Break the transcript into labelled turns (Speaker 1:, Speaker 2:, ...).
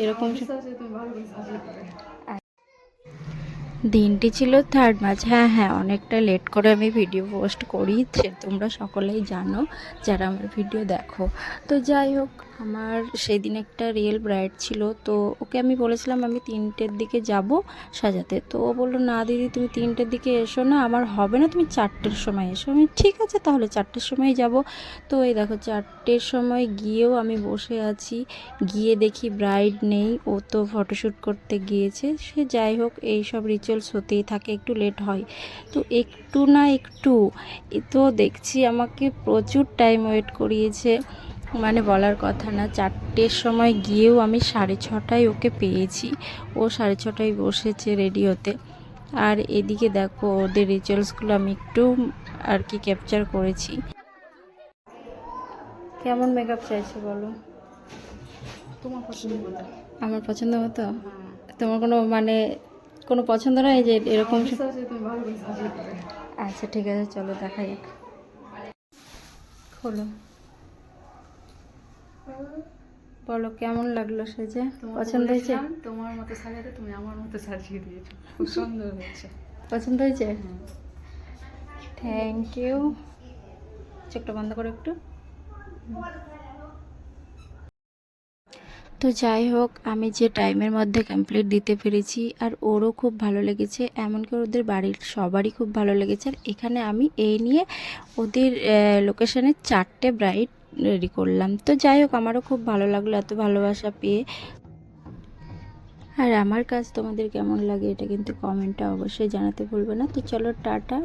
Speaker 1: এরকম দিনটি ছিল 3 মার্চ। হ্যাঁ, অনেকটা লেট করে আমি ভিডিও পোস্ট করি, তোমরা সকলেই জানো যারা আমার ভিডিও দেখো। তো যাই হোক, আমার সেই দিন একটা রিয়েল ব্রাইড ছিল, তো ওকে আমি বলেছিলাম আমি 3টের দিকে যাব সাজাতে। তো ও বললো, না দিদি তুমি 3টের দিকে এসো না, আমার হবে না, তুমি 4টের সময় এসো। আমি ঠিক আছে তাহলে 4টের সময় যাব। তো এই দেখো 4টের সময় গিয়েও আমি বসে আছি, গিয়ে দেখি ব্রাইড নেই, ও তো ফটোশ্যুট করতে গিয়েছে। সে যাই হোক, এই সব রিচুয়ালস হতেই থাকে, একটু লেট হয়। তো একটু না একটু এ তো দেখছি আমাকে প্রচুর টাইম ওয়েট করিয়েছে, মানে বলার কথা না। 4টের সময় গিয়েও আমি 6:30টায় ওকে পেয়েছি। ও 6:30টায় বসেছে রেডি হতে। আর এদিকে দেখো ওদের রিচুয়ালসগুলো আমি একটু আর কি ক্যাপচার করেছি। কেমন মেকআপ চাইছে বলো?
Speaker 2: তোমার পছন্দ মতো।
Speaker 1: আমার পছন্দ মতো? তোমার কোনো মানে কোনো পছন্দ নয় যে এরকম?
Speaker 2: তুমি ভালো করে সাজিয়ে দেবে।
Speaker 1: আচ্ছা ঠিক আছে, চলো দেখাই। খোলো, বলো কেমন লাগলো সেজে? পছন্দ হয়েছে?
Speaker 2: তোমার মতো সাজাতে তুমি আমার মতো সাজিয়ে দিয়েছো, খুব সুন্দর হয়েছে।
Speaker 1: পছন্দ হয়েছে? Thank you. চোখটা বন্ধ করো একটু। তো যাই হোক, আমি যে টাইমের মধ্যে কমপ্লিট দিতে পেরেছি আর ওরও খুব ভালো লেগেছে, এমনকি ওদের বাড়ির সবারই খুব ভালো লেগেছে। আর এখানে আমি এই নিয়ে ওদের লোকেশনে 4টে ব্রাইড রেডি করলাম। তো যাই হোক, আমারও খুব ভালো লাগলো এত ভালোবাসা পেয়ে। আর আমার কাজ তোমাদের কেমন লাগে এটা কিন্তু কমেন্টে অবশ্যই জানাতে ভুলবে না। তো চলো টাটা।